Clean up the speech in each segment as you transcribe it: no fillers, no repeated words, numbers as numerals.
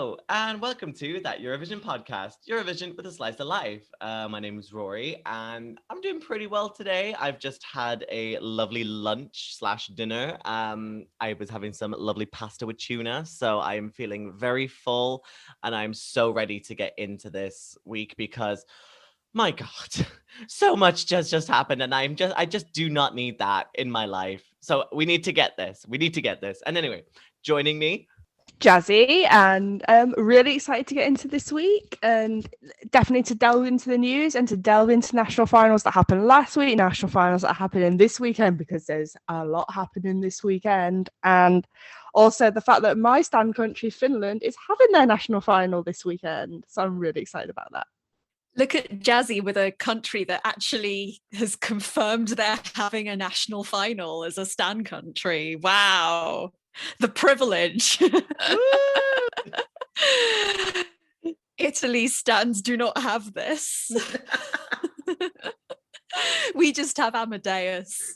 Hello, and welcome to that Eurovision podcast, Eurovision with a Slice of Life. My name is Rory, and I'm doing pretty well today. I've just had a lovely lunch slash dinner. I was having some lovely pasta with tuna, so I am feeling very full, and I'm so ready to get into this week because, my God, so much just happened, and I just do not need that in my life. So we need to get this. We need to get this. And anyway, joining me. Jazzy, and really excited to get into this week and definitely to delve into the news and to delve into national finals that happened last week, national finals that are happening this weekend, because there's a lot happening this weekend, and also the fact that my stand country, Finland, is having their national final this weekend. So I'm really excited about that. Look at Jazzy with a country that actually has confirmed they're having a national final as a stand country. Wow. The privilege. Italy stands do not have this. We just have Amadeus.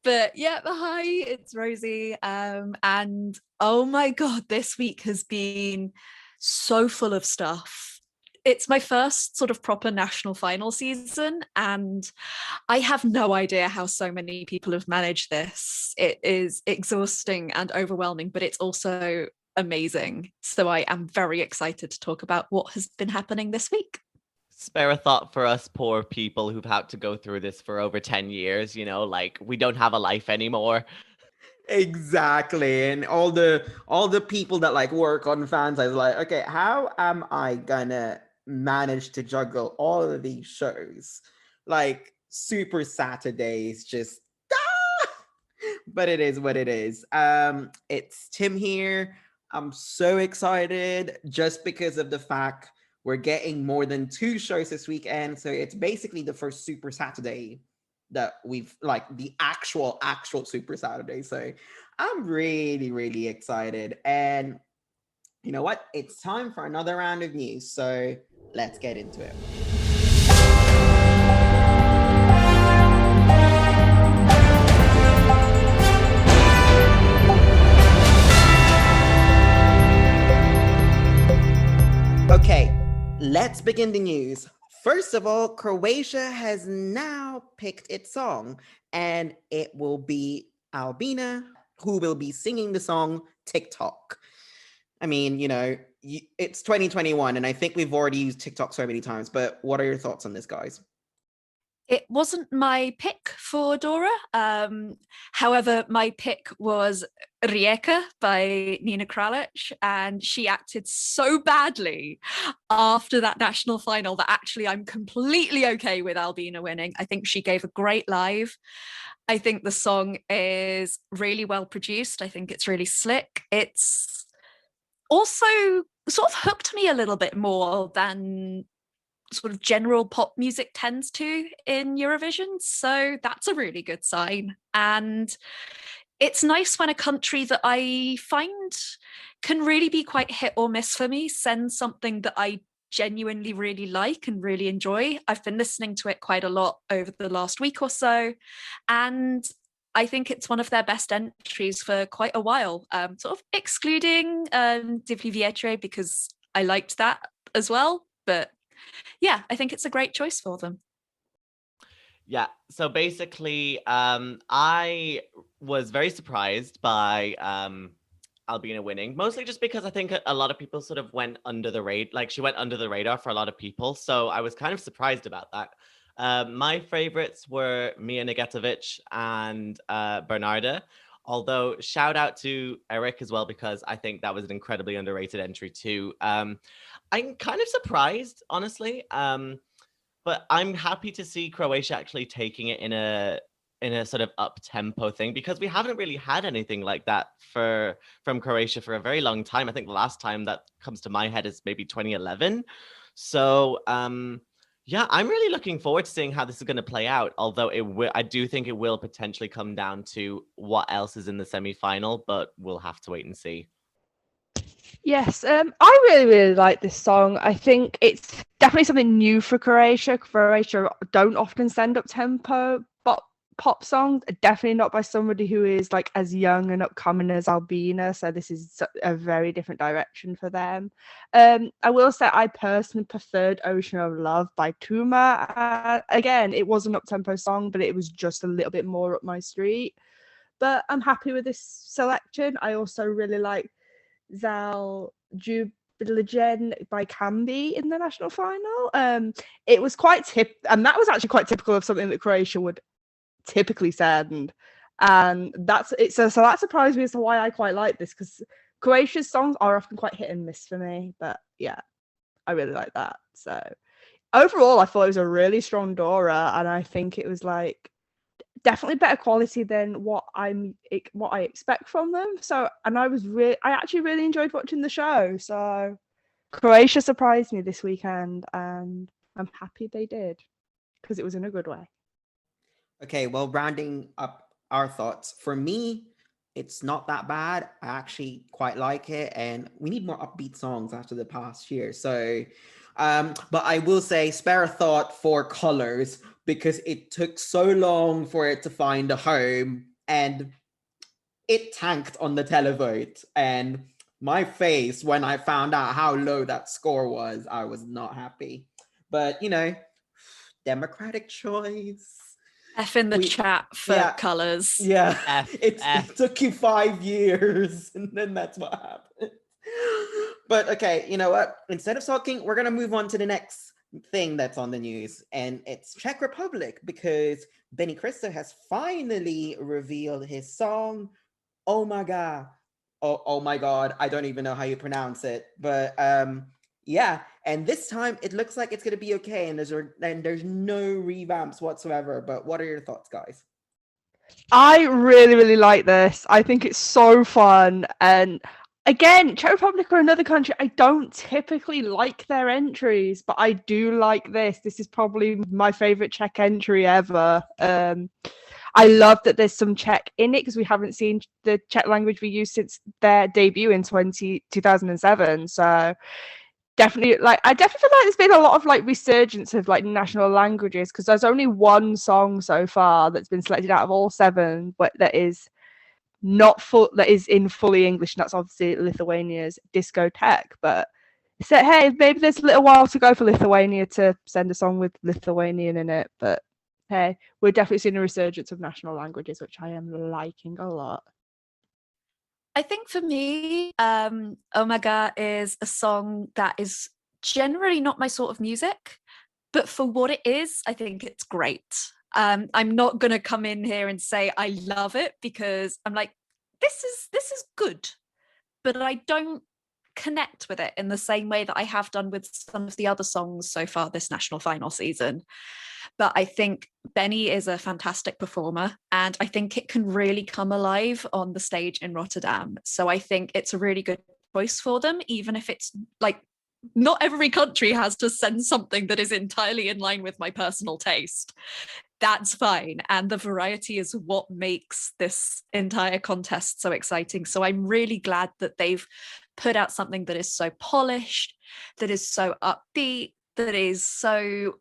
But yeah, hi, it's Rosie. And oh my God, this week has been so full of stuff. It's my first sort of proper national final season, and I have no idea how so many people have managed this. It is exhausting and overwhelming, but it's also amazing. So I am very excited to talk about what has been happening this week. Spare a thought for us poor people who've had to go through this for over 10 years, like we don't have a life anymore. Exactly. And all the people that like work on fans, I was like, okay, how am I gonna manage to juggle all of these shows? Like Super Saturdays, just but it is what it is. It's Tim here. I'm so excited just because of the fact we're getting more than 2 shows this weekend. So it's basically the first Super Saturday that we've like the actual Super Saturday. So I'm really excited. And you know what? It's time for another round of news. So let's get into it. Okay, let's begin the news. First of all, Croatia has now picked its song, and it will be Albina who will be singing the song TikTok. I mean, it's 2021, and I think we've already used TikTok so many times, but what are your thoughts on this, guys? It wasn't my pick for Dora. However, my pick was Rijeka by Nina Kralic, and she acted so badly after that national final that actually I'm completely okay with Albina winning. I think she gave a great live. I think the song is really well produced. I think it's really slick. It's also sort of hooked me a little bit more than sort of general pop music tends to in Eurovision. So that's a really good sign. And it's nice when a country that I find can really be quite hit or miss for me sends something that I genuinely really like and really enjoy. I've been listening to it quite a lot over the last week or so, and I think it's one of their best entries for quite a while, sort of excluding Divli Vietre because I liked that as well. But yeah, I think it's a great choice for them. Yeah, so basically, I was very surprised by Albina winning, mostly just because I think a lot of people sort of went under the radar, like she went under the radar for a lot of people. So I was kind of surprised about that. My favorites were Mia Negatovic and Bernarda, although shout out to Eric as well, because I think that was an incredibly underrated entry too. I'm kind of surprised, honestly, but I'm happy to see Croatia actually taking it in a sort of up-tempo thing, because we haven't really had anything like that from Croatia for a very long time. I think the last time that comes to my head is maybe 2011. So yeah, I'm really looking forward to seeing how this is going to play out, although I do think it will potentially come down to what else is in the semi-final, but we'll have to wait and see. Yes, I really like this song. I think it's definitely something new for Croatia. Croatia don't often send up tempo pop songs, definitely not by somebody who is like as young and upcoming as Albina. So this is a very different direction for them. I will say I personally preferred Ocean of Love by Tuma. Again, it was an up-tempo song, but it was just a little bit more up my street. But I'm happy with this selection. I also really like Zal Jubilagen by Cambi in the national final. It was and that was actually quite typical of something that Croatia would typically send, and so that surprised me as to why I quite like this, because Croatia's songs are often quite hit and miss for me. But yeah, I really like that. So overall, I thought it was a really strong Dora, and I think it was like definitely better quality than what I expect from them. So, and I actually really enjoyed watching the show. So, Croatia surprised me this weekend, and I'm happy they did, because it was in a good way. Okay, well, rounding up our thoughts, for me, it's not that bad. I actually quite like it, and we need more upbeat songs after the past year. So, but I will say, spare a thought for Colors, because it took so long for it to find a home, and it tanked on the televote. And my face when I found out how low that score was, I was not happy. But democratic choice. F in the chat for Colors. Yeah, it took you 5 years, and then that's what happened. But okay, you know what? Instead of talking, we're gonna move on to the next thing that's on the news, and it's Czech Republic, because Benny Cristo has finally revealed his song, "Oh My God." Oh my God, I don't even know how you pronounce it, but yeah, and this time it looks like it's gonna be okay, and there's no revamps whatsoever. But what are your thoughts, guys? I really, really like this. I think it's so fun. And again, Czech Republic are another country. I don't typically like their entries, but I do like this. This is probably my favorite Czech entry ever. I love that there's some Czech in it, because we haven't seen the Czech language be used since their debut in 2007. So definitely, I definitely feel like there's been a lot of like resurgence of like national languages, because there's only one song so far that's been selected out of all 7, but that is in fully English, and that's obviously Lithuania's Discotheque. But so hey, maybe there's a little while to go for Lithuania to send a song with Lithuanian in it, but hey, we're definitely seeing a resurgence of national languages, which I am liking a lot. I think for me, Oh My God is a song that is generally not my sort of music, but for what it is, I think it's great. I'm not gonna come in here and say I love it, because I'm like, this is good, but I don't connect with it in the same way that I have done with some of the other songs so far this national final season. But I think Benny is a fantastic performer, and I think it can really come alive on the stage in Rotterdam. So I think it's a really good choice for them, even if it's like not every country has to send something that is entirely in line with my personal taste. That's fine. And the variety is what makes this entire contest so exciting. So I'm really glad that they've put out something that is so polished, that is so upbeat, that is so,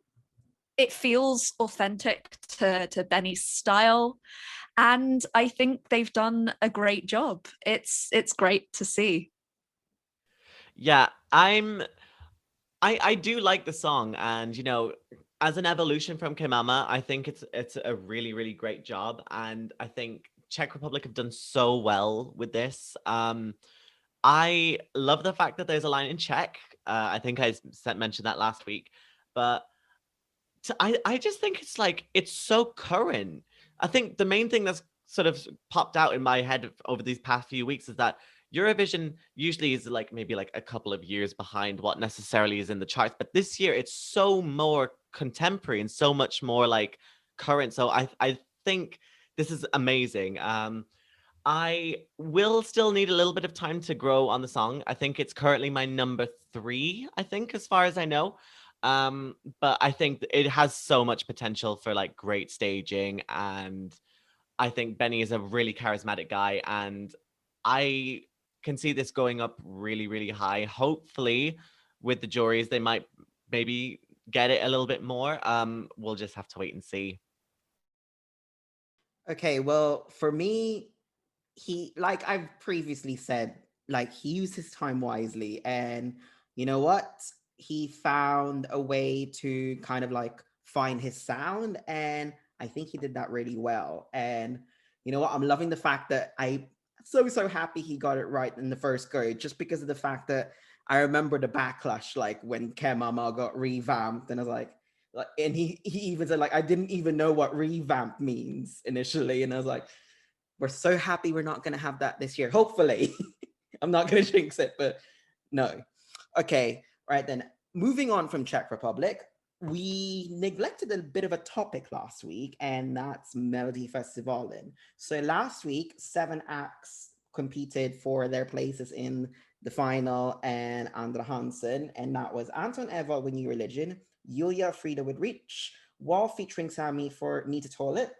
it feels authentic to Benny's style. And I think they've done a great job. It's great to see. Yeah, I do like the song, and as an evolution from Kimama, I think it's a really, really great job, and I think Czech Republic have done so well with this. I love the fact that there's a line in Czech. I think I mentioned that last week, but I just think it's so current. I think the main thing that's sort of popped out in my head over these past few weeks is that Eurovision usually is maybe a couple of years behind what necessarily is in the charts, but this year it's so more contemporary and so much more current. So I think this is amazing. I will still need a little bit of time to grow on the song. I think it's currently my number 3, I think, as far as I know. But I think it has so much potential for great staging, and I think Benny is a really charismatic guy, and I can see this going up really, really high. Hopefully, with the juries, they might maybe get it a little bit more. We'll just have to wait and see. Okay, well, for me, he, like I've previously said, like he used his time wisely, and you know what? He found a way to kind of like find his sound, and I think he did that really well. And you know what? I'm loving the fact that I so happy he got it right in the first go, just because of the fact that I remember the backlash, like when Ke Mama got revamped, and I was like, and he even said like I didn't even know what revamp means initially, and I was like, we're so happy we're not going to have that this year. Hopefully. I'm not going to jinx it, but no. Okay, right then. Moving on from Czech Republic, we neglected a bit of a topic last week, and that's Melody Festivalen. So last week, 7 acts competed for their places in the final, and Andra Hansen, and that was Anton Eva with New Religion, Julia Frida with Reach, Wall featuring Sammy for Need to Toilet,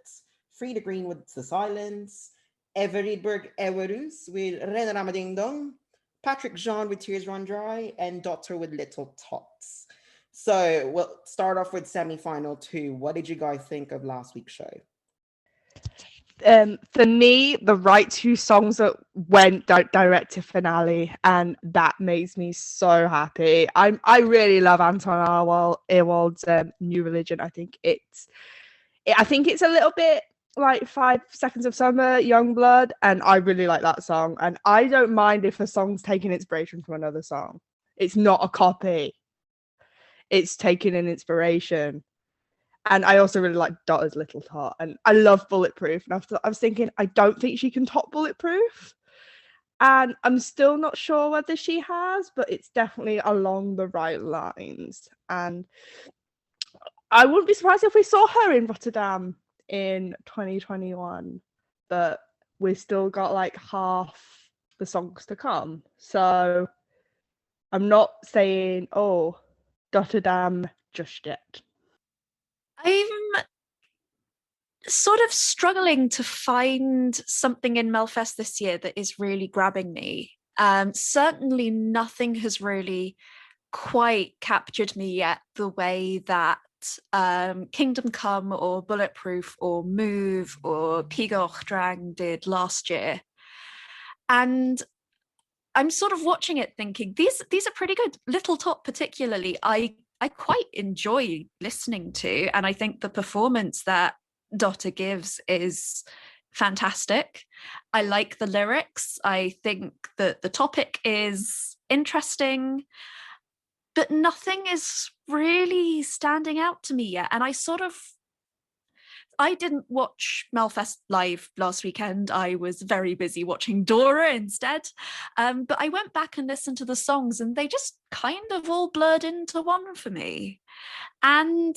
Frida Green with The Silence, Everidberg Everus with Rena Ramading Dong, Patrick Jean with Tears Run Dry, and Doctor with Little Tots. So we'll start off with semi-final 2. What did you guys think of last week's show? For me, the right two songs that went direct to finale, and that makes me so happy. I really love Anton Ewald's New Religion. I think it's a little bit like 5 Seconds of Summer, Youngblood, and I really like that song. And I don't mind if a song's taking inspiration from another song. It's not a copy. It's taking an inspiration. And I also really like Dotta's Little Tot, and I love Bulletproof. And I was thinking, I don't think she can top Bulletproof, and I'm still not sure whether she has, but it's definitely along the right lines. And I wouldn't be surprised if we saw her in Rotterdam in 2021, but we've still got like half the songs to come. So I'm not saying, oh, Rotterdam just yet. I'm sort of struggling to find something in Melfest this year that is really grabbing me. Certainly nothing has really quite captured me yet the way that Kingdom Come or Bulletproof or Move or Pigordrang did last year. And I'm sort of watching it thinking, these are pretty good. Little Tot particularly, I quite enjoy listening to, and I think the performance that Dotta gives is fantastic. I like the lyrics. I think that the topic is interesting, but nothing is really standing out to me yet. And I didn't watch Melfest live last weekend. I was very busy watching Dora instead. But I went back and listened to the songs, and they just kind of all blurred into one for me. And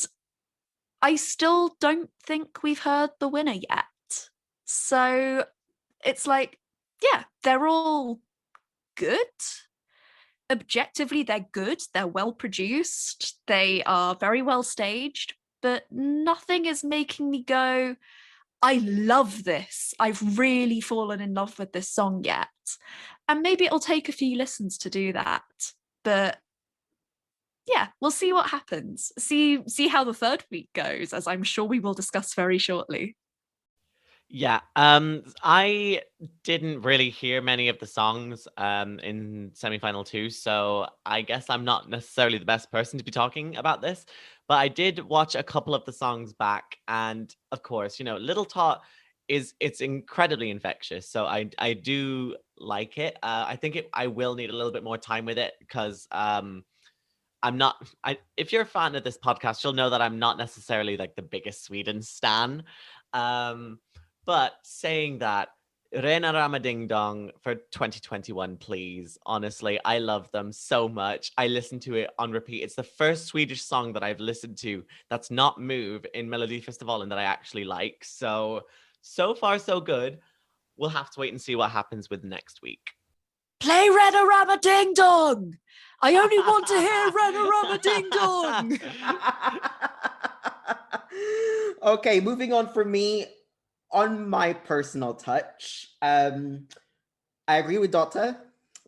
I still don't think we've heard the winner yet. So it's like, yeah, they're all good. Objectively, they're good. They're well produced. They are very well staged, but nothing is making me go, I love this. I've really fallen in love with this song yet. And maybe it'll take a few listens to do that. But yeah, we'll see what happens. See how the third week goes, as I'm sure we will discuss very shortly. Yeah, I didn't really hear many of the songs in semi-final 2, so I guess I'm not necessarily the best person to be talking about this, but I did watch a couple of the songs back, and of course, Little Tot it's incredibly infectious, so I do like it. I think I will need a little bit more time with it because I'm not. If you're a fan of this podcast, you'll know that I'm not necessarily like the biggest Sweden stan. But saying that, Rena Rama Ding Dong for 2021, please. Honestly, I love them so much. I listen to it on repeat. It's the first Swedish song that I've listened to that's not Move in Melody Festival and that I actually like. So far, so good. We'll have to wait and see what happens with next week. Play Rena Rama Ding Dong! I only want to hear Rena Rama Ding Dong! Okay, moving on for me, on my personal touch, I agree with Dotta.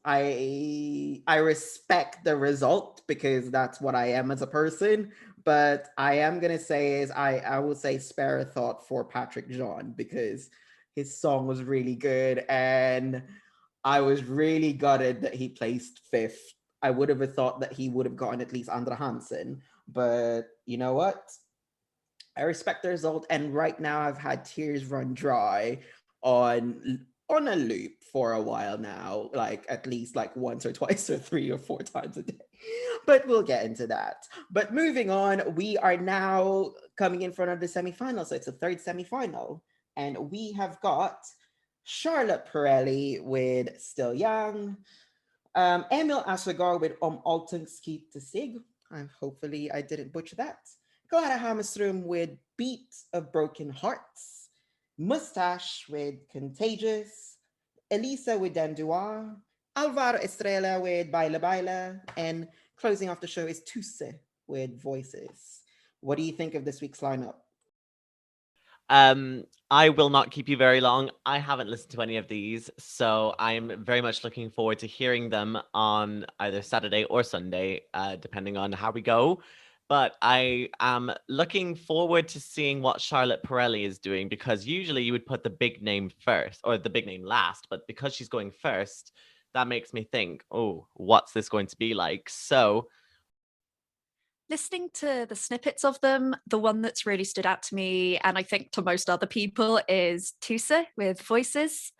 I respect the result because that's what I am as a person, But I am gonna say is I will say spare a thought for Patrick Jean because his song was really good and I was really gutted that he placed fifth. I would have thought that he would have gotten at least Andra Hansen, but you know what? I respect the result, and right now I've had tears run dry on a loop for a while now, like at least like once or twice or 3 or 4 times a day. But we'll get into that. But moving on, we are now coming in front of the semifinal. So it's a third semifinal. And we have got Charlotte Pirelli with Still Young, Emil Assegar with Alten Skeet to Sig. Hopefully I didn't butcher that. Clara Hammerström with Beat of Broken Hearts, Mustache with Contagious, Elisa with Danduar, Alvaro Estrella with Baila Baila, and closing off the show is Tuse with Voices. What do you think of this week's lineup? I will not keep you very long. I haven't listened to any of these, so I'm very much looking forward to hearing them on either Saturday or Sunday, depending on how we go. But I am looking forward to seeing what Charlotte Pirelli is doing, because usually you would put the big name first or the big name last, but because she's going first, that makes me think, oh, what's this going to be like? So Listening to the snippets of them, the one that's really stood out to me, and I think to most other people, is Tusa with Voices.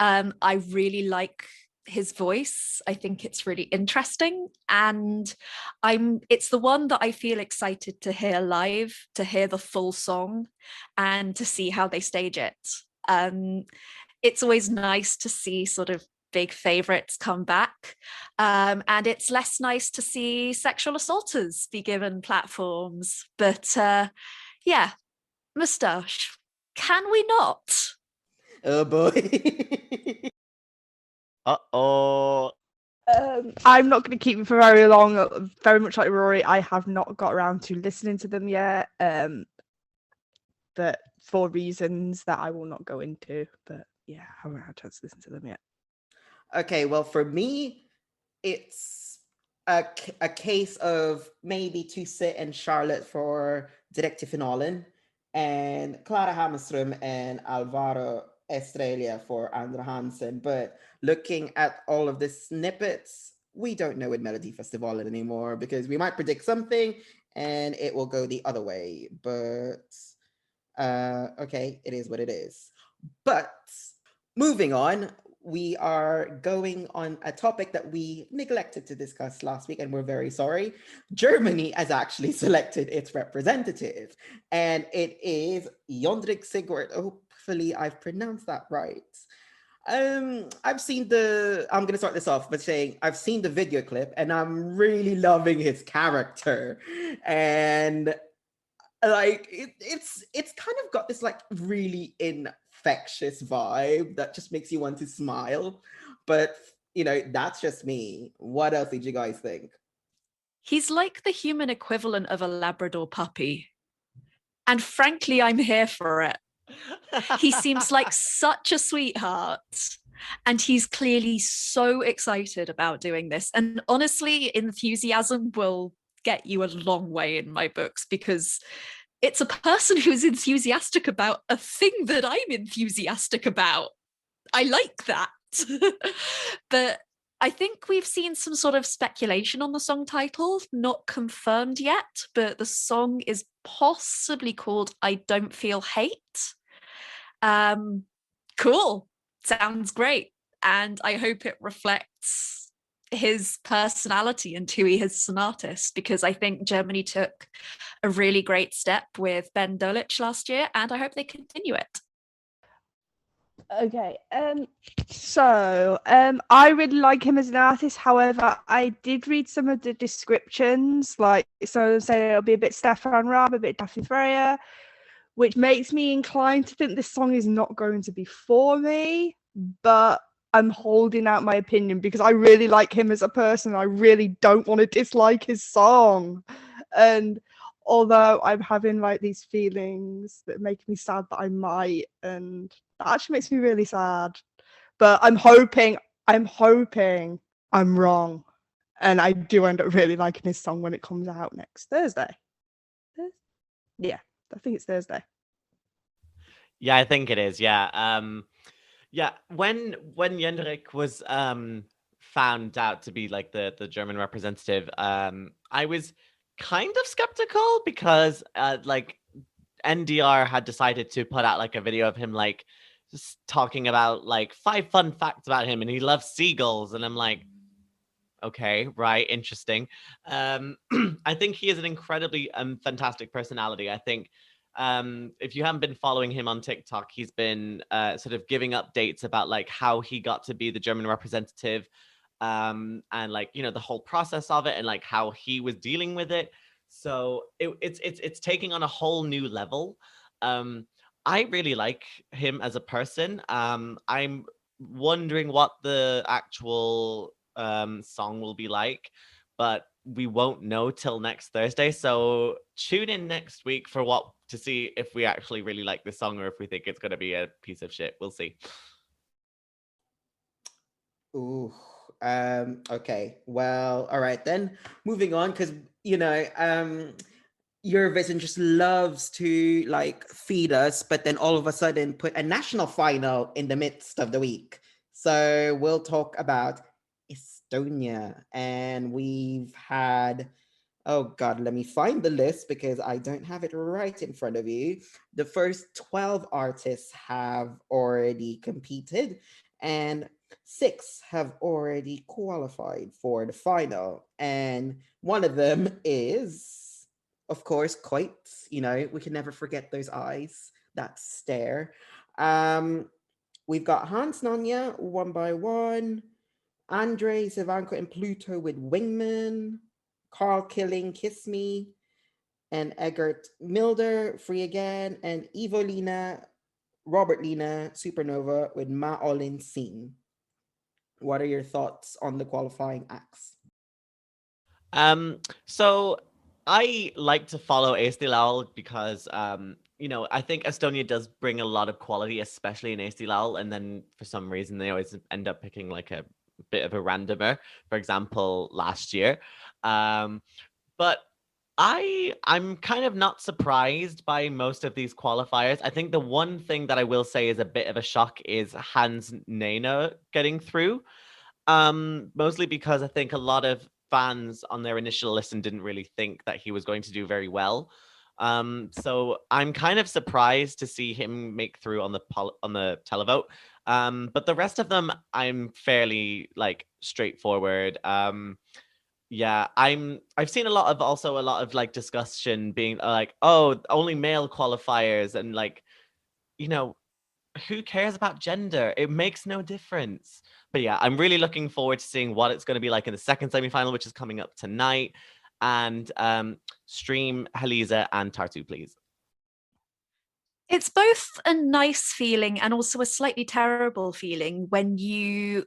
I really like his voice. I think it's really interesting, and it's the one that I feel excited to hear live, to hear the full song, and to see how they stage it. It's always nice to see sort of big favorites come back. And it's less nice to see sexual assaulters be given platforms. But yeah, Moustache, can we not? Oh boy. uh-oh. I'm not going to keep you for very long. Very much like Rory, I have not got around to listening to them yet. But for reasons that I will not go into. But yeah, I haven't had a chance to listen to them yet. Okay, well, for me, it's a case of maybe Tuse and Charlotte for Directive Finalen, and Clara Hammerström and Alvaro Estrella for Andra Hansen. But looking at all of the snippets, we don't know with Melody Festival anymore, because we might predict something and it will go the other way. But okay, it is what it is. But moving on, we are going on a topic that we neglected to discuss last week, and we're very sorry. Germany has actually selected its representative, and it is Jondrik Sigurd. Hopefully I've pronounced that right. I'm gonna start this off by saying I've seen the video clip and I'm really loving his character. And like it's kind of got this like really infectious vibe that just makes you want to smile. But that's just me. What else did you guys think? He's like the human equivalent of a Labrador puppy. And frankly, I'm here for it. He seems like such a sweetheart. And he's clearly so excited about doing this. And honestly, enthusiasm will get you a long way in my books, because it's a person who's enthusiastic about a thing that I'm enthusiastic about. I like that. But I think we've seen some sort of speculation on the song title, not confirmed yet, but the song is possibly called I Don't Feel Hate. Cool. Sounds great. And I hope it reflects his personality and who he is as an artist, because I think Germany took a really great step with Ben Dolic last year, and I hope they continue it. Okay, so I really like him as an artist. However, I did read some of the descriptions, like so saying it'll be a bit Stefan Raab, a bit Daphne Freya, which makes me inclined to think this song is not going to be for me, but I'm holding out my opinion because I really like him as a person. I really don't want to dislike his song. And although I'm having like these feelings that make me sad that I might, and that actually makes me really sad. But I'm hoping I'm wrong. And I do end up really liking his song when it comes out next Thursday. Yeah, I think it's Thursday. Yeah, I think it is. Yeah. Yeah. When Jendrik was found out to be like the German representative, I was kind of skeptical because like NDR had decided to put out like a video of him like just talking about like 5 fun facts about him, and he loves seagulls, and I'm like, okay, right, interesting. I think he is an incredibly fantastic personality. I think if you haven't been following him on TikTok, he's been sort of giving updates about like how he got to be the German representative, and like the whole process of it, and like how he was dealing with it. So it's taking on a whole new level. I really like him as a person. I'm wondering what the actual song will be like, but we won't know till next Thursday. So tune in next week for to see if we actually really like this song or if we think it's going to be a piece of shit. We'll see. Ooh. Okay. Well, all right then. Moving on, because Eurovision just loves to like feed us, but then all of a sudden put a national final in the midst of the week. So we'll talk about Estonia, and we've had, oh God, let me find the list because I don't have it right in front of you. The first 12 artists have already competed, and 6 have already qualified for the final. And one of them is, of course, quite, we can never forget those eyes, that stare. We've got Hans Nanya, One by One, Andre, Savanko, and Pluto with Wingman, Carl Killing, Kiss Me, and Eggert Milder, Free Again, and Evolina, Robert Lina, Supernova with Ma Olin Scene. What are your thoughts on the qualifying acts? So I like to follow Eesti Laul because I think Estonia does bring a lot of quality, especially in Eesti Laul, and then for some reason they always end up picking like a bit of a randomer. For example, last year. But I'm kind of not surprised by most of these qualifiers. I think the one thing that I will say is a bit of a shock is Hans Nena getting through. Mostly because I think a lot of fans on their initial listen didn't really think that he was going to do very well. So I'm kind of surprised to see him make through on the televote. But the rest of them, I'm fairly like straightforward. Yeah, I've seen a lot of like discussion being like, oh, only male qualifiers, and like, who cares about gender? It makes no difference. But yeah, I'm really looking forward to seeing what it's going to be like in the second semifinal, which is coming up tonight. And stream Haliza and Tartu, please. It's both a nice feeling and also a slightly terrible feeling when you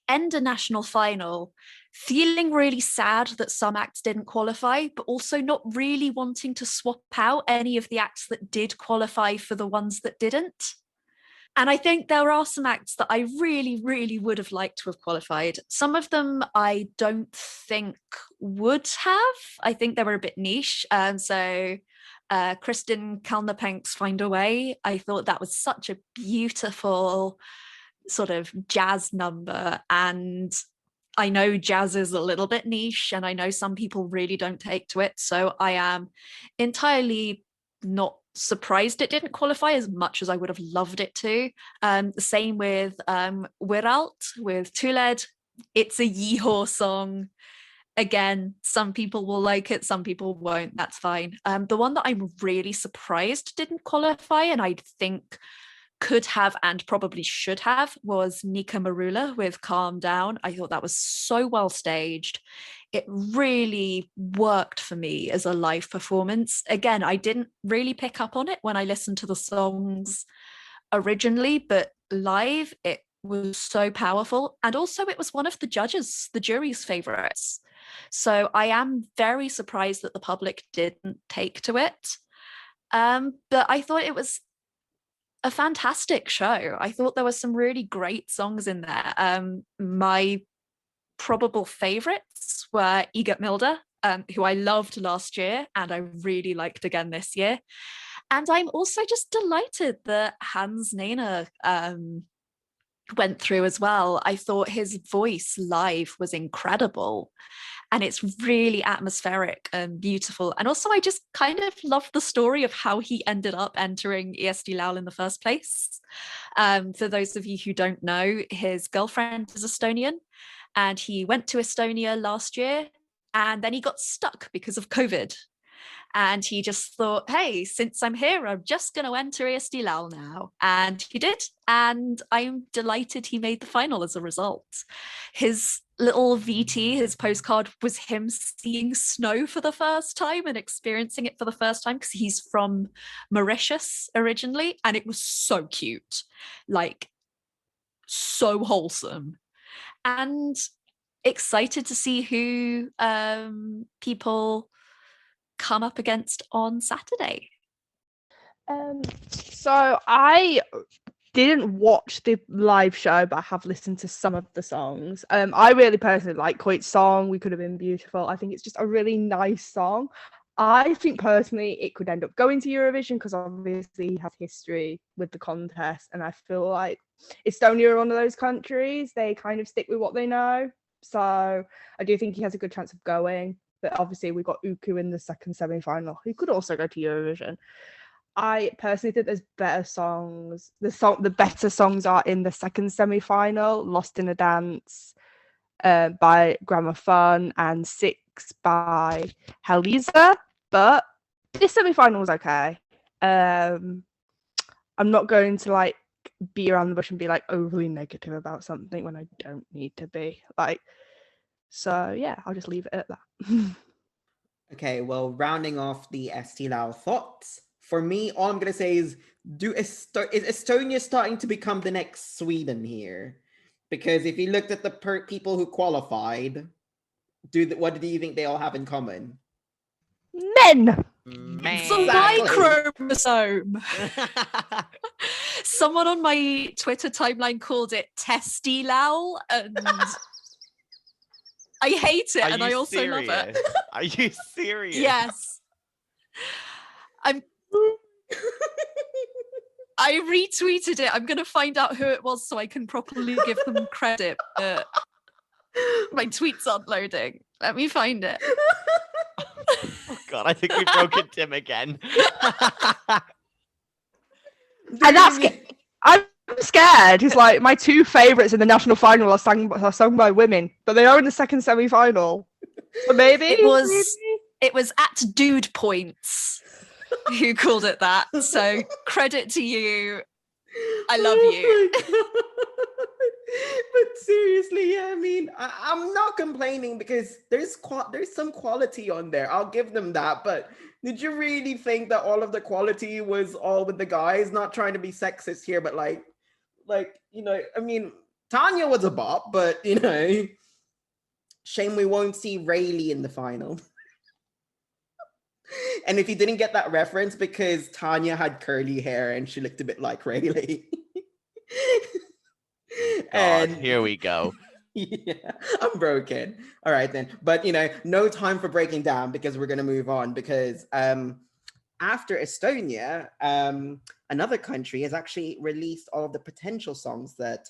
end a national final feeling really sad that some acts didn't qualify, but also not really wanting to swap out any of the acts that did qualify for the ones that didn't. And I think there are some acts that I really, really would have liked to have qualified. Some of them I don't think would have. I think they were a bit niche. And so Kristen Kalnapenk's Find a Way, I thought that was such a beautiful sort of jazz number. And I know jazz is a little bit niche, and I know some people really don't take to it. So I am entirely not surprised it didn't qualify as much as I would have loved it to. The same with Wiralt with Tuled. It's a yeehaw song. Again, some people will like it, some people won't. That's fine. The one that I'm really surprised didn't qualify, and I think could have and probably should have, was Nika Marula with Calm Down. I thought that was so well staged. It really worked for me as a live performance. Again, I didn't really pick up on it when I listened to the songs originally, but live it was so powerful. And also it was one of the jury's favorites. So I am very surprised that the public didn't take to it. But I thought it was a fantastic show. I thought there were some really great songs in there. My probable favorites were Eget Milder who I loved last year and I really liked again this year. And I'm also just delighted that Hans Nena went through as well. I thought his voice live was incredible. And it's really atmospheric and beautiful. And also, I just kind of love the story of how he ended up entering ESD Laul in the first place. For those of you who don't know, his girlfriend is Estonian, and he went to Estonia last year, and then he got stuck because of COVID. And he just thought, hey, since I'm here, I'm just going to enter ESD Laul now. And he did. And I'm delighted he made the final as a result. His little VT, his postcard, was him seeing snow for the first time and experiencing it for the first time, because he's from Mauritius originally. And it was so cute, like so wholesome. And excited to see who people come up against on Saturday. So I didn't watch the live show, but I have listened to some of the songs. I really personally like Coit's song, We Could Have Been Beautiful. I think it's just a really nice song. I think personally it could end up going to Eurovision because obviously he has history with the contest, and I feel like Estonia are one of those countries, they kind of stick with what they know. So I do think he has a good chance of going. But obviously we got Uku in the second semi-final, who could also go to Eurovision. I personally think there's better songs. The better songs are in the second semi-final: Lost in a Dance by Gramophone and Six by Helisa. But this semi-final was okay. I'm not going to like be around the bush and be like overly negative about something when I don't need to be. Like, so yeah, I'll just leave it at that. Okay, well, rounding off the ESD Laul thoughts, for me, all I'm gonna say is, is Estonia starting to become the next Sweden here? Because if you looked at the people who qualified, what do you think they all have in common? Men. It's a Y chromosome. Someone on my Twitter timeline called it Testy Laul, and I hate it, and I also love it. Are you serious? Yes. I retweeted it. I'm going to find out who it was so I can properly give them credit. My tweets aren't loading. Let me find it. Oh God, I think we've broken Tim again. And I'm scared. It's like my two favourites in the national final are sung by women, but they are in the second semi-final. So maybe it was at Dude Points who called it that. So credit to you. I love you. But seriously, yeah, I mean, I'm not complaining because there's some quality on there. I'll give them that. But did you really think that all of the quality was all with the guys? Not trying to be sexist here, but like you know, I mean, Tanya was a bop, but you know, shame we won't see Rayleigh in the final. And if you didn't get that reference, because Tanya had curly hair and she looked a bit like Rayleigh. God, here we go. Yeah, I'm broken. All right then. But you know, no time for breaking down because we're gonna move on, because after Estonia, another country has actually released all of the potential songs that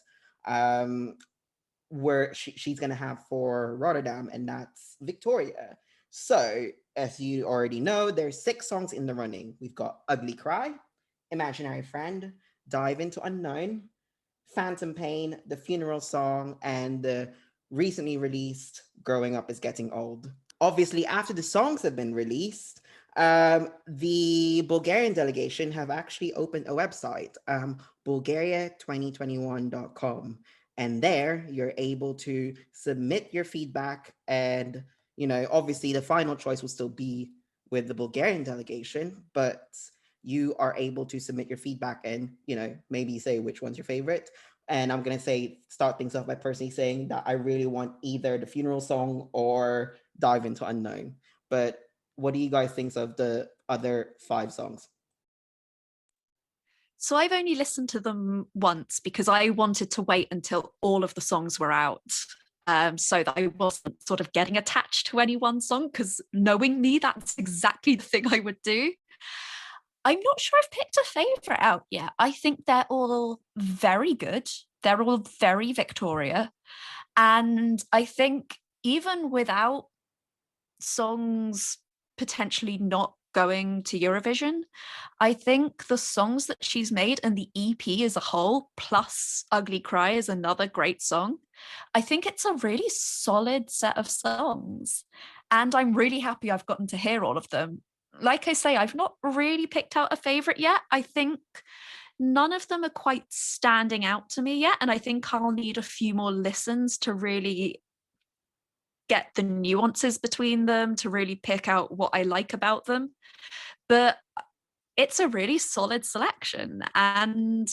she's gonna have for Rotterdam, and that's Victoria. So as you already know, there's 6 songs in the running. We've got Ugly Cry, Imaginary Friend, Dive Into Unknown, Phantom Pain, The Funeral Song, and the recently released Growing Up Is Getting Old. Obviously, after the songs have been released, the Bulgarian delegation have actually opened a website, bulgaria2021.com. And there you're able to submit your feedback, and you know, obviously the final choice will still be with the Bulgarian delegation, but you are able to submit your feedback and, you know, maybe say which one's your favorite. And I'm going to start things off by personally saying that I really want either The Funeral Song or Dive Into Unknown. But what do you guys think of the other 5 songs? So I've only listened to them once because I wanted to wait until all of the songs were out. so that I wasn't sort of getting attached to any one song, because knowing me, that's exactly the thing I would do. I'm not sure I've picked a favorite out yet. I think they're all very good. They're all very Victoria. And I think even without songs potentially not going to Eurovision, I think the songs that she's made and the EP as a whole, plus Ugly Cry is another great song. I think it's a really solid set of songs. And I'm really happy I've gotten to hear all of them. Like I say, I've not really picked out a favorite yet. I think none of them are quite standing out to me yet. And I think I'll need a few more listens to really get the nuances between them, to really pick out what I like about them. But it's a really solid selection, and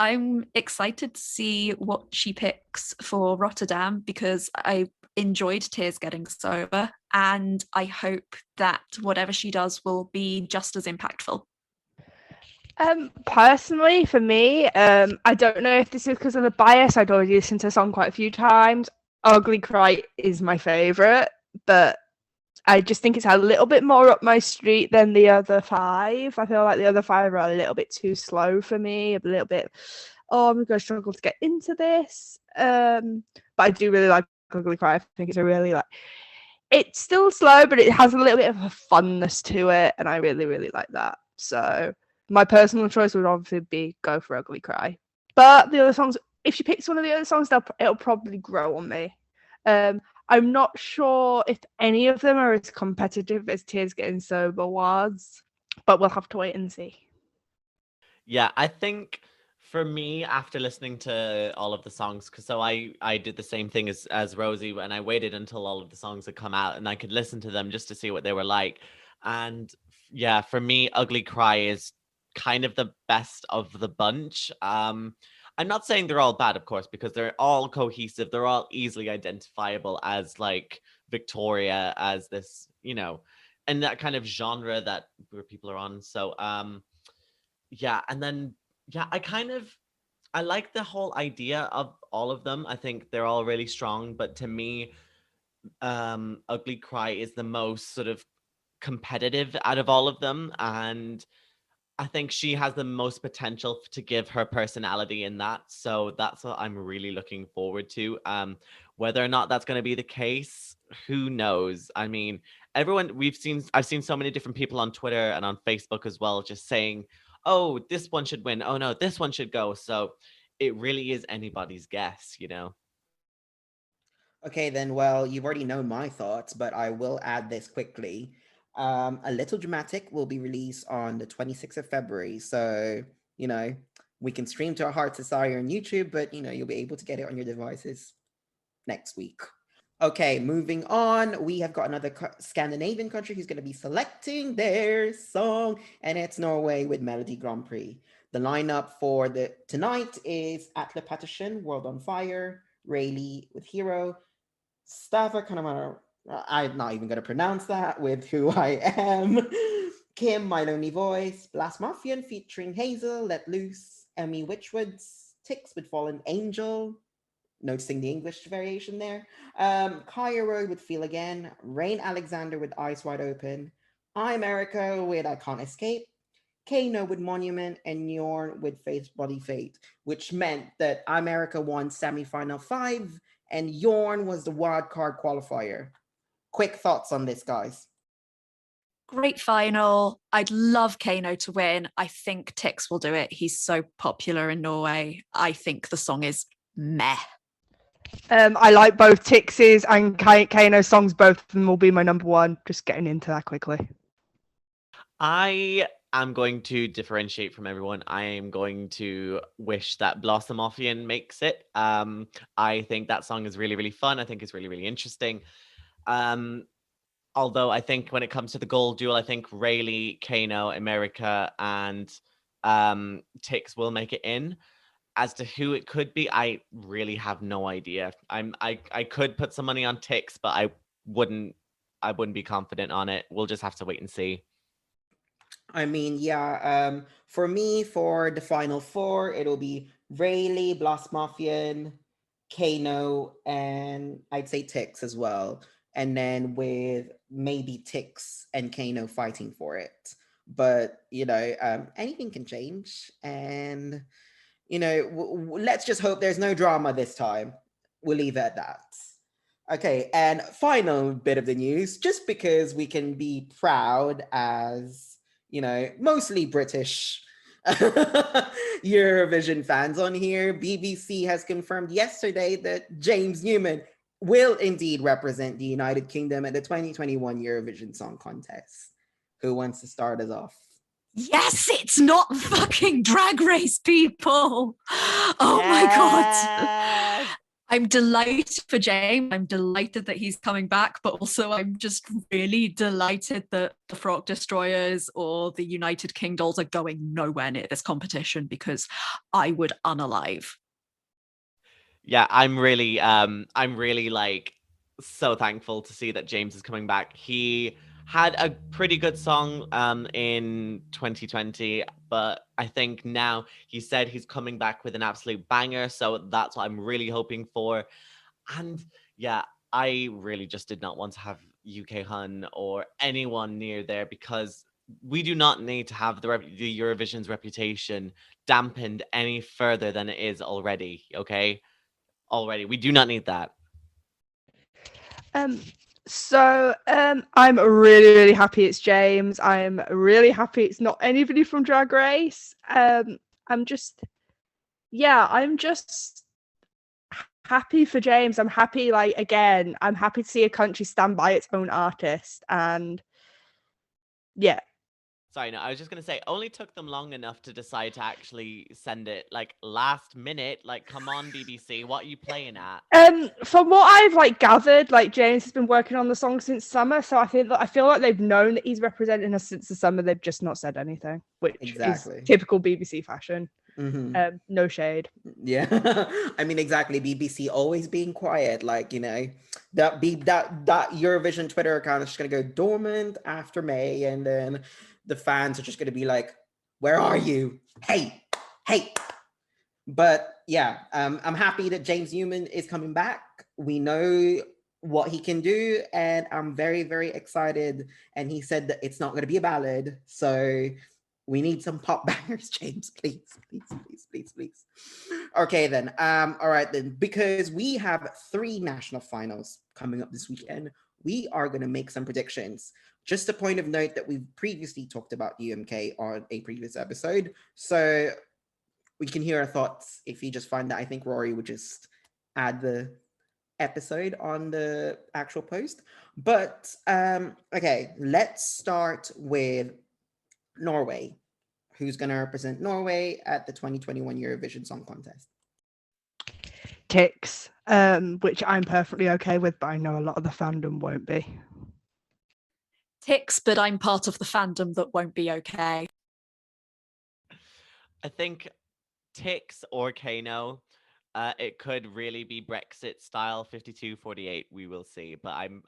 I'm excited to see what she picks for Rotterdam, because I enjoyed Tears Getting Sober, and I hope that whatever she does will be just as impactful. Personally, for me, I don't know if this is because of the bias. I'd already listened to the song quite a few times. Ugly Cry is my favourite, but I just think it's a little bit more up my street than the other five. I feel like the other five are a little bit too slow for me, a little bit, I'm going to struggle to get into this. But I do really like Ugly Cry. I think it's a really it's still slow, but it has a little bit of a funness to it, and I really, really like that. So my personal choice would obviously be go for Ugly Cry. But the other songs, if she picks one of the other songs, it'll probably grow on me. I'm not sure if any of them are as competitive as Tears Getting Sober was, but we'll have to wait and see. Yeah, I think for me, after listening to all of the songs, because I did the same thing as Rosie, and I waited until all of the songs had come out and I could listen to them just to see what they were like. And yeah, for me, Ugly Cry is kind of the best of the bunch. I'm not saying they're all bad, of course, because they're all cohesive. They're all easily identifiable as like Victoria, as this, and that kind of genre that where people are on. So yeah, and then yeah, I like the whole idea of all of them. I think they're all really strong, but to me, Ugly Cry is the most sort of competitive out of all of them, and I think she has the most potential to give her personality in that. So that's what I'm really looking forward to. Whether or not that's going to be the case, who knows? I mean, I've seen so many different people on Twitter and on Facebook as well, just saying, oh, this one should win. Oh no, this one should go. So it really is anybody's guess, Okay, then, well, you've already known my thoughts, but I will add this quickly. A Little Dramatic will be released on the 26th of February. So, we can stream to our heart's desire on YouTube, but, you'll be able to get it on your devices next week. Okay, moving on. We have got another Scandinavian country who's going to be selecting their song, and it's Norway with Melody Grand Prix. The lineup for tonight is Atle Patterson, World on Fire, Rayleigh with Hero, Stava Kanamara, I'm not even going to pronounce that, with Who I Am, Kim, My Lonely Voice, Blast Mafian featuring Hazel, Let Loose, Emmy Witchwoods, Tix with Fallen Angel, noticing the English variation there, Kaya Road with Feel Again, Rain Alexander with Eyes Wide Open, I'm Erica with I Can't Escape, Kano with Monument, and Yorn with Face Body Fate, which meant that I'm Erica won semi-final 5, and Yorn was the wild card qualifier. Quick thoughts on this, guys. Great final. I'd love Kano to win. I think Tix will do it. He's so popular in Norway. I think the song is meh. I like both Tix's and Kano's songs. Both of them will be my number one. Just getting into that quickly. I am going to differentiate from everyone. I am going to wish that Blossom Offian makes it. I think that song is really, really fun. I think it's really, really interesting. Although I think when it comes to the gold duel, I think Rayleigh, Kano, America, and Tix will make it in. As to who it could be, I really have no idea. I could put some money on Tix, but I wouldn't be confident on it. We'll just have to wait and see. I mean, yeah, for me, for the final four, it'll be Rayleigh, Blast Mafian, Kano, and I'd say Tix as well. And then with maybe Tix and Kano fighting for it. But, anything can change. And, let's just hope there's no drama this time. We'll leave it at that. Okay, and final bit of the news, just because we can be proud as, mostly British Eurovision fans on here, BBC has confirmed yesterday that James Newman will indeed represent the United Kingdom at the 2021 Eurovision Song Contest. Who wants to start us off? Yes, it's not fucking Drag Race, people. Oh my God. I'm delighted for James. I'm delighted that he's coming back, but also I'm just really delighted that the Frog Destroyers or the United King Dolls are going nowhere near this competition, because I would unalive. Yeah, I'm really like so thankful to see that James is coming back. He had a pretty good song in 2020, but I think now he said he's coming back with an absolute banger, so that's what I'm really hoping for. And yeah, I really just did not want to have UK Hun or anyone near there, because we do not need to have the Eurovision's reputation dampened any further than it is already, okay? Already. We do not need that. I'm really, really happy it's James. I'm really happy it's not anybody from Drag Race. I'm just happy for James. I'm happy, I'm happy to see a country stand by its own artist. And yeah. Sorry, no, I was just going to say, only took them long enough to decide to actually send it, last minute. Come on, BBC, what are you playing at? From what I've, gathered, James has been working on the song since summer, so I feel like they've known that he's representing us since the summer. They've just not said anything, which is typical BBC fashion. Mm-hmm. No shade. Yeah. I mean, exactly. BBC always being quiet. That Eurovision Twitter account is just gonna go dormant after May, and then the fans are just gonna be like, "Where are you? Hey!" But yeah, I'm happy that James Newman is coming back. We know what he can do, and I'm very, very excited. And he said that it's not going to be a ballad, so we need some pop bangers, James. Please. Okay, then. All right, then. Because we have 3 national finals coming up this weekend, we are going to make some predictions. Just a point of note that we've previously talked about UMK on a previous episode. So we can hear our thoughts if you just find that. I think Rory would just add the episode on the actual post. But okay, let's start with Norway. Who's going to represent Norway at the 2021 Eurovision Song Contest? Tix, which I'm perfectly okay with, but I know a lot of the fandom won't be. Tix, but I'm part of the fandom that won't be okay. I think Tix or Kano. It could really be Brexit style 52-48. We will see, but I'm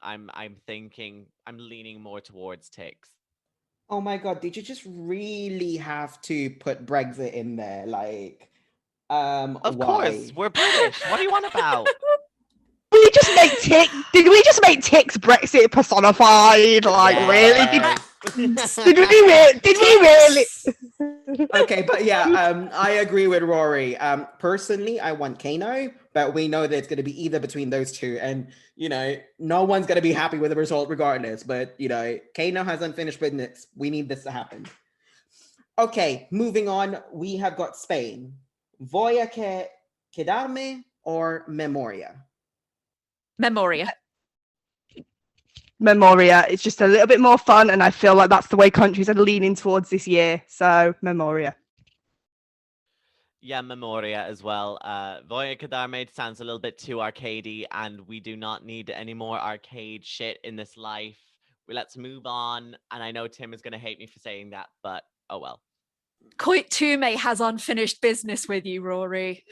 leaning more towards Tix. Oh my God! Did you just really have to put Brexit in there? Of why? course, we're British. What do you want about? Did we just make Tix Brexit personified? Yes. Really? Did we really? Okay, but yeah, I agree with Rory. Personally, I want Kano, but we know that it's going to be either between those two, and no one's going to be happy with the result regardless. But Kano has unfinished business. We need this to happen. Okay, moving on. We have got Spain. Voy a quedarme or Memoria? Memoria. It's just a little bit more fun, and I feel like that's the way countries are leaning towards this year. So Memoria. Yeah, Memoria as well. Voy a quedarme sounds a little bit too arcadey, and we do not need any more arcade shit in this life. Let's move on. And I know Tim is going to hate me for saying that, but oh well. Koitume has unfinished business with you, Rory.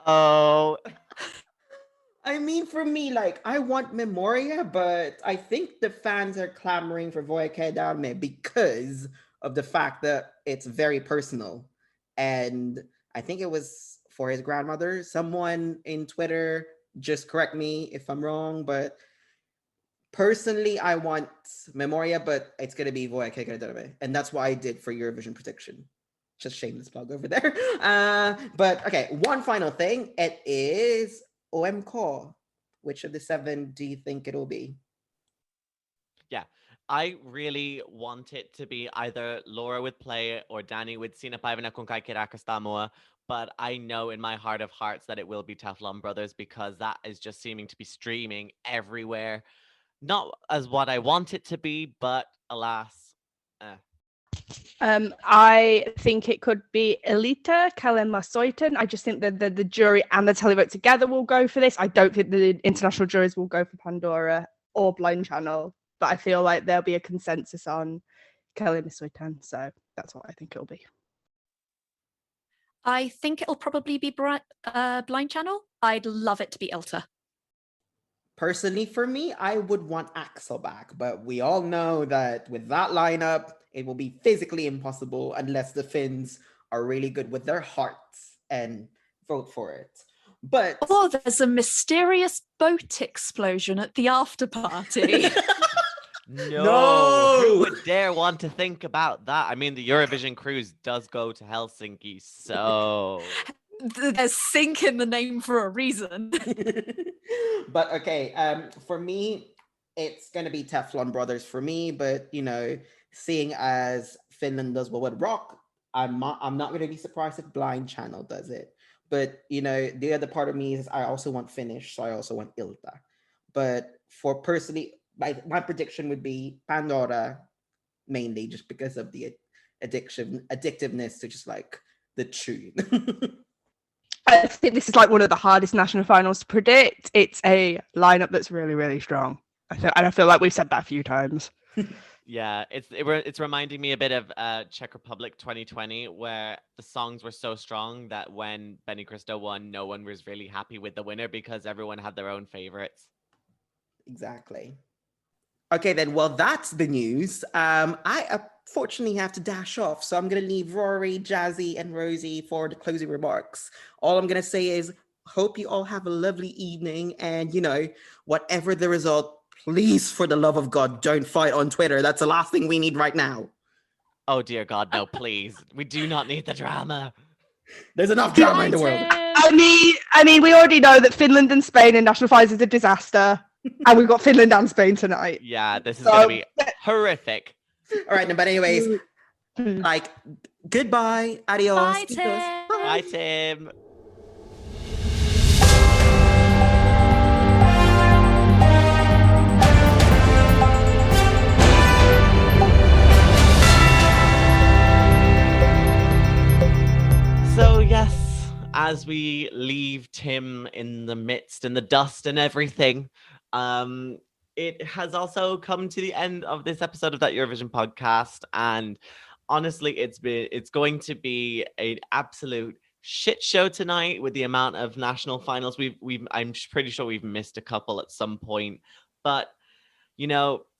Oh. I mean, for me, I want Memoria, but I think the fans are clamoring for Voy a quedarme because of the fact that it's very personal. And I think it was for his grandmother. Someone in Twitter, just correct me if I'm wrong, but personally, I want Memoria, but it's gonna be Voya Kekadome. And that's what I did for Eurovision prediction. Just shameless plug over there. But okay, one final thing. It is OM. Which of the 7 do you think it'll be? Yeah, I really want it to be either Laura with Play or Danny with Sina Paivana Kun Kaikki Rakastaa Mua, but I know in my heart of hearts that it will be Teflon Brothers because that is just seeming to be streaming everywhere. Not as what I want it to be, but alas. I think it could be Elita Kalema Soiten. I just think that the jury and the televote together will go for this. I don't think the international juries will go for Pandora or Blind Channel, but I feel like there'll be a consensus on Kalema Soiten. So that's what I think it'll be. I think it'll probably be Blind Channel. I'd love it to be Ilta. Personally, for me, I would want Axel back, but we all know that with that lineup, it will be physically impossible unless the Finns are really good with their hearts and vote for it. But oh, there's a mysterious boat explosion at the after party. No! Who would dare want to think about that? I mean, the Eurovision cruise does go to Helsinki, so There's Sink in the name for a reason. But okay, for me, it's gonna be Teflon Brothers for me. But seeing as Finland does well with rock, I'm not gonna be surprised if Blind Channel does it. But the other part of me is I also want Finnish, so I also want Ilta. But for personally, my prediction would be Pandora, mainly just because of the addictiveness to just like the tune. I think this is like one of the hardest national finals to predict. It's a lineup that's really, really strong. I feel like we've said that a few times. Yeah, it's reminding me a bit of Czech Republic 2020, where the songs were so strong that when Benny Cristo won, no one was really happy with the winner because everyone had their own favorites. Exactly. Okay, then. Well, that's the news. I unfortunately have to dash off, so I'm going to leave Rory, Jazzy, and Rosie for the closing remarks. All I'm going to say is, hope you all have a lovely evening, and whatever the result, please, for the love of God, don't fight on Twitter. That's the last thing we need right now. Oh dear God, no! Please, we do not need the drama. There's enough drama in the world. I mean, we already know that Finland and Spain in national finals is a disaster. And we've got Finland and Spain tonight. Yeah, this is going to be horrific. All right, but anyways, goodbye, adios. Bye, Tim. Bye, Tim. So yes, as we leave Tim in the midst, in the dust and everything, it has also come to the end of this episode of That Eurovision Podcast, and honestly, it's going to be an absolute shit show tonight with the amount of national finals I'm pretty sure we've missed a couple at some point, but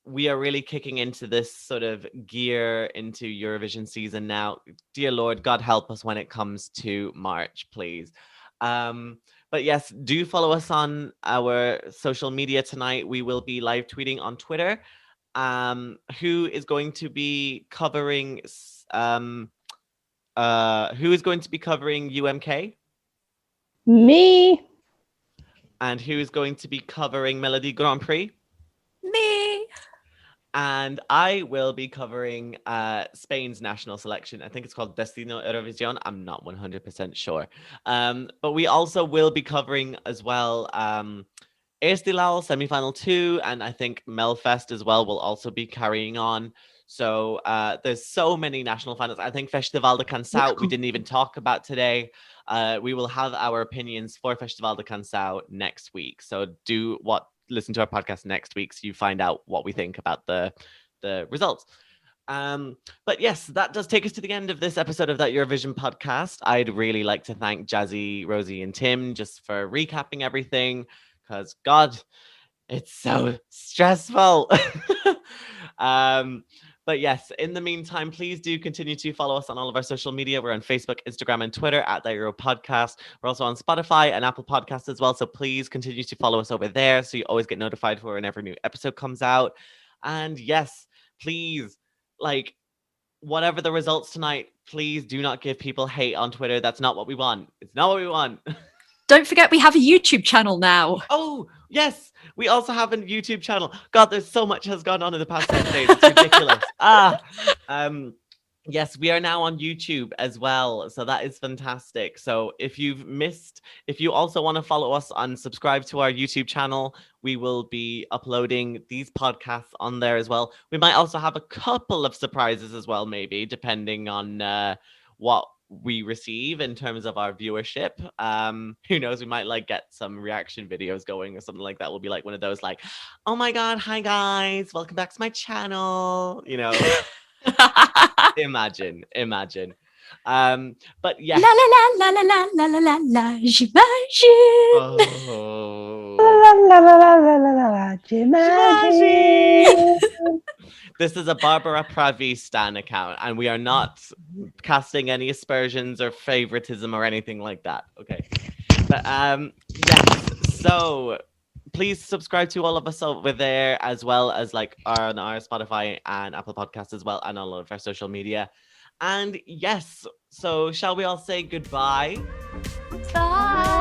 we are really kicking into this sort of gear into Eurovision season now. Dear Lord, God help us when it comes to March, please. But yes, do follow us on our social media tonight. We will be live tweeting on Twitter. Who is going to be covering UMK? Me. And who is going to be covering Melody Grand Prix? Me. And I will be covering Spain's national selection. I think it's called Destino Eurovision. I'm not 100% sure. But we also will be covering as well Estilal semifinal 2, and I think Melfest as well will also be carrying on. So there's so many national finals. I think Festival de Canção we didn't even talk about today. We will have our opinions for Festival de Canção next week. So listen to our podcast next week so you find out what we think about the results. But yes, that does take us to the end of this episode of That Eurovision Podcast. I'd really like to thank Jazzy, Rosie, and Tim just for recapping everything, because God, it's so stressful. But yes, in the meantime, please do continue to follow us on all of our social media. We're on Facebook, Instagram, and Twitter at the Euro Podcast. We're also on Spotify and Apple Podcasts as well. So please continue to follow us over there so you always get notified for whenever a new episode comes out. And yes, please, like, whatever the results tonight, please do not give people hate on Twitter. That's not what we want. It's not what we want. Don't forget we have a YouTube channel now. Oh, yes. We also have a YouTube channel. God, there's so much has gone on in the past 7 days. It's ridiculous. Yes, we are now on YouTube as well. So that is fantastic. So if you also want to follow us and subscribe to our YouTube channel, we will be uploading these podcasts on there as well. We might also have a couple of surprises as well, maybe, depending on what we receive in terms of our viewership. Who knows, we might like get some reaction videos going or something like that. We'll be like one of those like, oh my god, hi guys, welcome back to my channel, you know. imagine but yeah, La la la la la la la la la, j'imagine. La la la la la la la la, j'imagine. This is a Barbara Pravi stan account, and we are not casting any aspersions or favoritism or anything like that. Okay, but yes. So please subscribe to all of us over there, as well as like on our Spotify and Apple Podcasts as well, and all of our social media. And yes, so shall we all say goodbye? Bye.